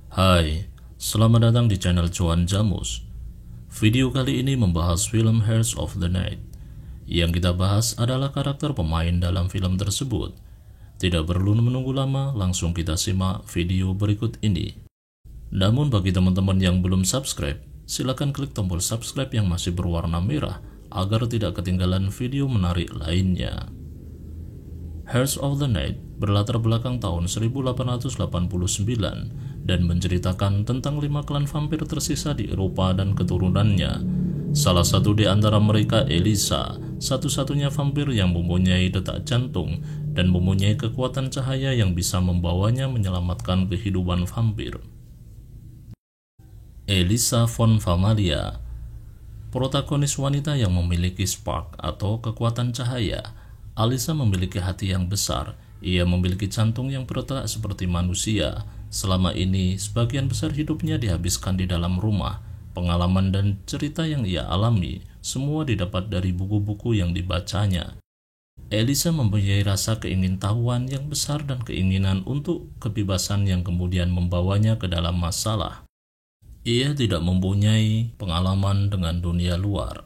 Hai, selamat datang di channel Cuan Jamus. Video kali ini membahas film Hearts of the Night. Yang kita bahas adalah karakter pemain dalam film tersebut. Tidak perlu menunggu lama, langsung kita simak video berikut ini. Namun bagi teman-teman yang belum subscribe, silakan klik tombol subscribe yang masih berwarna merah agar tidak ketinggalan video menarik lainnya. Hearts of the Night berlatar belakang tahun 1889 dan menceritakan tentang 5 klan vampir tersisa di Eropa dan keturunannya. Salah satu di antara mereka Elisa, satu-satunya vampir yang mempunyai detak jantung dan mempunyai kekuatan cahaya yang bisa membawanya menyelamatkan kehidupan vampir. Elisa von Famalia, protagonis wanita yang memiliki spark atau kekuatan cahaya. Elisa memiliki hati yang besar. Ia memiliki jantung yang berdetak seperti manusia. Selama ini, sebagian besar hidupnya dihabiskan di dalam rumah. Pengalaman dan cerita yang ia alami, semua didapat dari buku-buku yang dibacanya. Elisa mempunyai rasa keingintahuan yang besar dan keinginan untuk kebebasan yang kemudian membawanya ke dalam masalah. Ia tidak mempunyai pengalaman dengan dunia luar.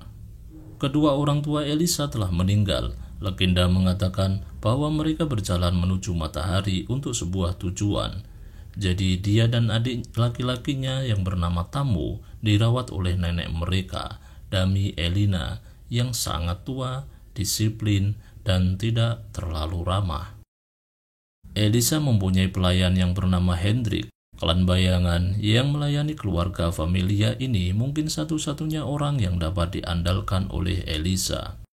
Kedua orang tua Elisa telah meninggal. Legenda mengatakan bahwa mereka berjalan menuju matahari untuk sebuah tujuan. Jadi dia dan adik laki-lakinya yang bernama Tamu dirawat oleh nenek mereka, Dami Elina, yang sangat tua, disiplin, dan tidak terlalu ramah. Elisa mempunyai pelayan yang bernama Hendrik. Klan bayangan yang melayani keluarga Familia ini mungkin satu-satunya orang yang dapat diandalkan oleh Elisa.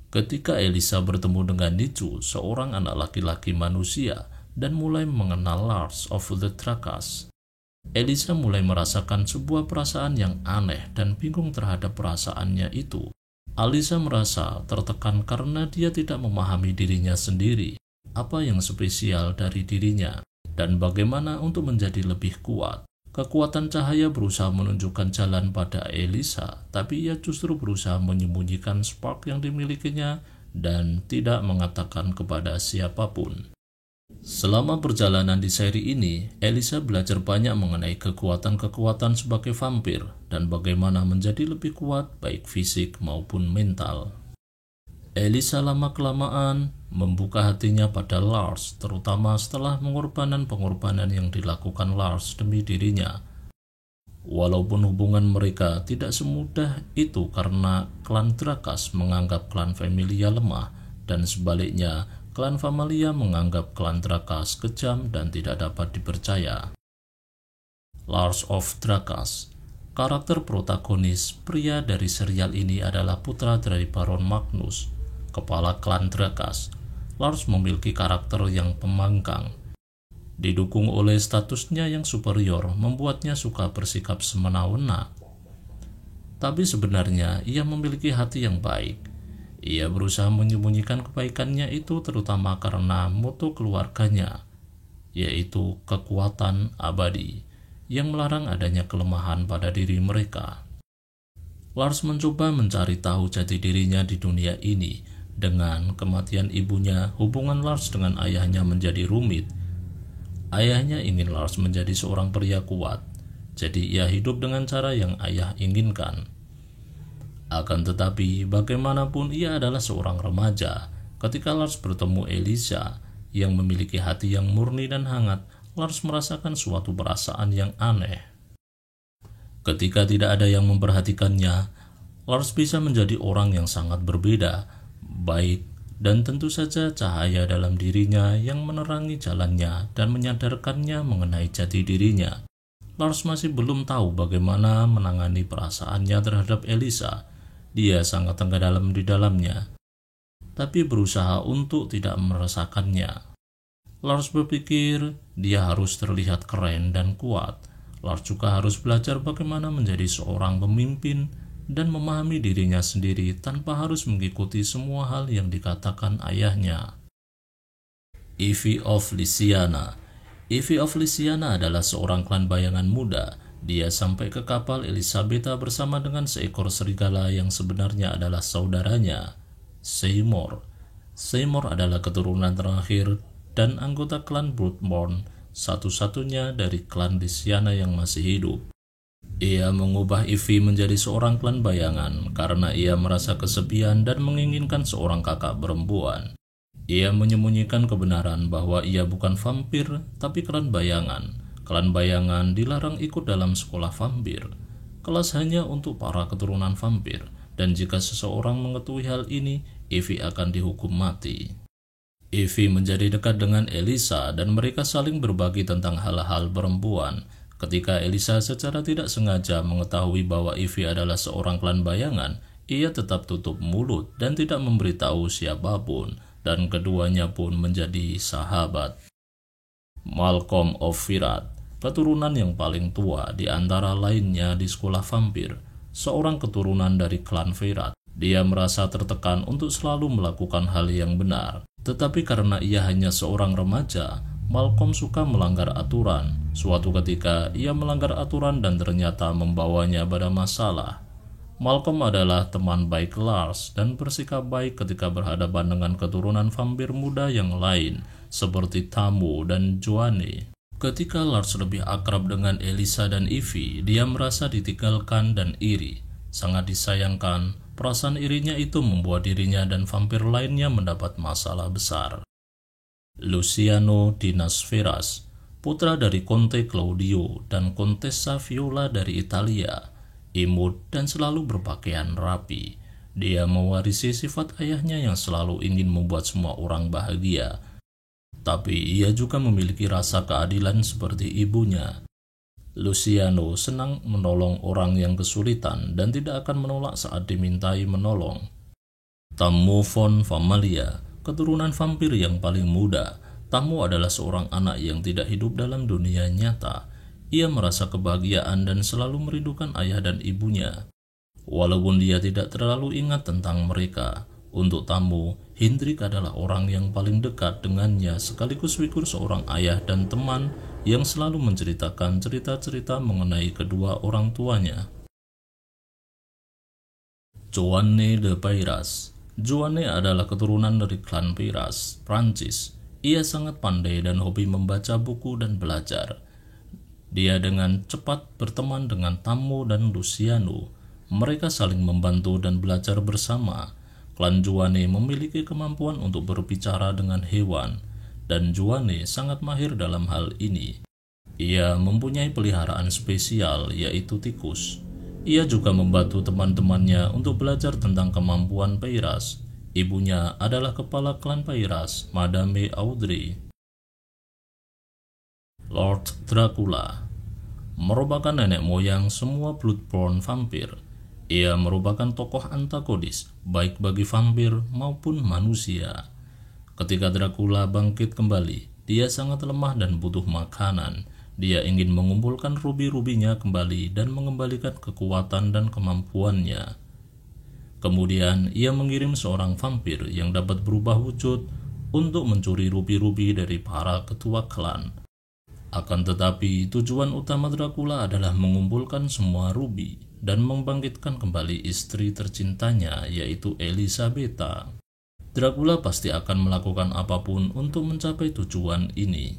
Ketika Elisa bertemu dengan Nicu, seorang anak laki-laki manusia, dan mulai mengenal Lars of the Trakas, Elisa mulai merasakan sebuah perasaan yang aneh dan bingung terhadap perasaannya itu. Elisa merasa tertekan karena dia tidak memahami dirinya sendiri, apa yang spesial dari dirinya, dan bagaimana untuk menjadi lebih kuat. Kekuatan cahaya berusaha menunjukkan jalan pada Elisa, tapi ia justru berusaha menyembunyikan spark yang dimilikinya dan tidak mengatakan kepada siapapun. Selama perjalanan di seri ini, Elisa belajar banyak mengenai kekuatan-kekuatan sebagai vampir dan bagaimana menjadi lebih kuat baik fisik maupun mental. Elisa lama-kelamaan membuka hatinya pada Lars, terutama setelah pengorbanan yang dilakukan Lars demi dirinya. Walaupun hubungan mereka tidak semudah itu karena klan Trakas menganggap klan Familia lemah, dan sebaliknya klan Familia menganggap klan Trakas kejam dan tidak dapat dipercaya. Lars of Trakas, karakter protagonis pria dari serial ini adalah putra dari Baron Magnus, kepala klan Trakas. Lars memiliki karakter yang pembangkang. Didukung oleh statusnya yang superior, membuatnya suka bersikap semena-mena. Tapi sebenarnya ia memiliki hati yang baik. Ia berusaha menyembunyikan kebaikannya itu terutama karena moto keluarganya, yaitu kekuatan abadi, yang melarang adanya kelemahan pada diri mereka. Lars mencoba mencari tahu jati dirinya di dunia ini. Dengan kematian ibunya, hubungan Lars dengan ayahnya menjadi rumit. Ayahnya ingin Lars menjadi seorang pria kuat, jadi ia hidup dengan cara yang ayah inginkan. Akan tetapi, bagaimanapun ia adalah seorang remaja. Ketika Lars bertemu Elisa, yang memiliki hati yang murni dan hangat, Lars merasakan suatu perasaan yang aneh. Ketika tidak ada yang memperhatikannya, Lars bisa menjadi orang yang sangat berbeda, baik, dan tentu saja cahaya dalam dirinya yang menerangi jalannya dan menyadarkannya mengenai jati dirinya. Lars masih belum tahu bagaimana menangani perasaannya terhadap Elisa. Dia sangat tenggelam di dalamnya, tapi berusaha untuk tidak merasakannya. Lars berpikir dia harus terlihat keren dan kuat. Lars juga harus belajar bagaimana menjadi seorang pemimpin dan memahami dirinya sendiri tanpa harus mengikuti semua hal yang dikatakan ayahnya. Ivy of Lysiana. Ivy of Lysiana adalah seorang klan bayangan muda. Dia sampai ke kapal Elisabetta bersama dengan seekor serigala yang sebenarnya adalah saudaranya, Seymour. Seymour adalah keturunan terakhir dan anggota klan Bloodborne satu-satunya dari klan Lysiana yang masih hidup. Ia mengubah Ivy menjadi seorang klan bayangan karena ia merasa kesepian dan menginginkan seorang kakak perempuan. Ia menyembunyikan kebenaran bahwa ia bukan vampir, tapi klan bayangan. Klan bayangan dilarang ikut dalam sekolah vampir. Kelas hanya untuk para keturunan vampir, dan jika seseorang mengetahui hal ini, Ivy akan dihukum mati. Ivy menjadi dekat dengan Elisa dan mereka saling berbagi tentang hal-hal perempuan. Ketika Elisa secara tidak sengaja mengetahui bahwa Ivy adalah seorang klan bayangan, ia tetap tutup mulut dan tidak memberitahu siapapun, dan keduanya pun menjadi sahabat. Malcolm of Virat, keturunan yang paling tua di antara lainnya di sekolah vampir, seorang keturunan dari klan Virat. Dia merasa tertekan untuk selalu melakukan hal yang benar. Tetapi karena ia hanya seorang remaja, Malcolm suka melanggar aturan. Suatu ketika, ia melanggar aturan dan ternyata membawanya pada masalah. Malcolm adalah teman baik Lars dan bersikap baik ketika berhadapan dengan keturunan vampir muda yang lain, seperti Tamu dan Joanne. Ketika Lars lebih akrab dengan Elisa dan Ivy, dia merasa ditinggalkan dan iri. Sangat disayangkan, perasaan irinya itu membuat dirinya dan vampir lainnya mendapat masalah besar. Luciano di Nasferas, putra dari Conte Claudio dan Contessa Viola dari Italia, imut dan selalu berpakaian rapi. Dia mewarisi sifat ayahnya yang selalu ingin membuat semua orang bahagia. Tapi ia juga memiliki rasa keadilan seperti ibunya. Luciano senang menolong orang yang kesulitan dan tidak akan menolak saat dimintai menolong. Tamu von Familia, keturunan vampir yang paling muda. Tamu adalah seorang anak yang tidak hidup dalam dunia nyata. Ia merasa kebahagiaan dan selalu merindukan ayah dan ibunya. Walaupun dia tidak terlalu ingat tentang mereka, untuk Tamu, Hendrik adalah orang yang paling dekat dengannya sekaligus figur seorang ayah dan teman yang selalu menceritakan cerita-cerita mengenai kedua orang tuanya. Joanne de Peyras. Joanne adalah keturunan dari klan Peyras, Prancis. Ia sangat pandai dan hobi membaca buku dan belajar. Dia dengan cepat berteman dengan Tamu dan Luciano. Mereka saling membantu dan belajar bersama. Klan Joanne memiliki kemampuan untuk berbicara dengan hewan, dan Joanne sangat mahir dalam hal ini. Ia mempunyai peliharaan spesial, yaitu tikus. Ia juga membantu teman-temannya untuk belajar tentang kemampuan Peyras. Ibunya adalah kepala klan Peyras, Madame Audrey. Lord Dracula merupakan nenek moyang semua Bloodborne vampir. Ia merupakan tokoh antagonis, baik bagi vampir maupun manusia. Ketika Dracula bangkit kembali, dia sangat lemah dan butuh makanan. Dia ingin mengumpulkan rubi-rubinya kembali dan mengembalikan kekuatan dan kemampuannya. Kemudian, ia mengirim seorang vampir yang dapat berubah wujud untuk mencuri rubi-rubi dari para ketua klan. Akan tetapi, tujuan utama Dracula adalah mengumpulkan semua rubi dan membangkitkan kembali istri tercintanya, yaitu Elisabetta. Dracula pasti akan melakukan apapun untuk mencapai tujuan ini.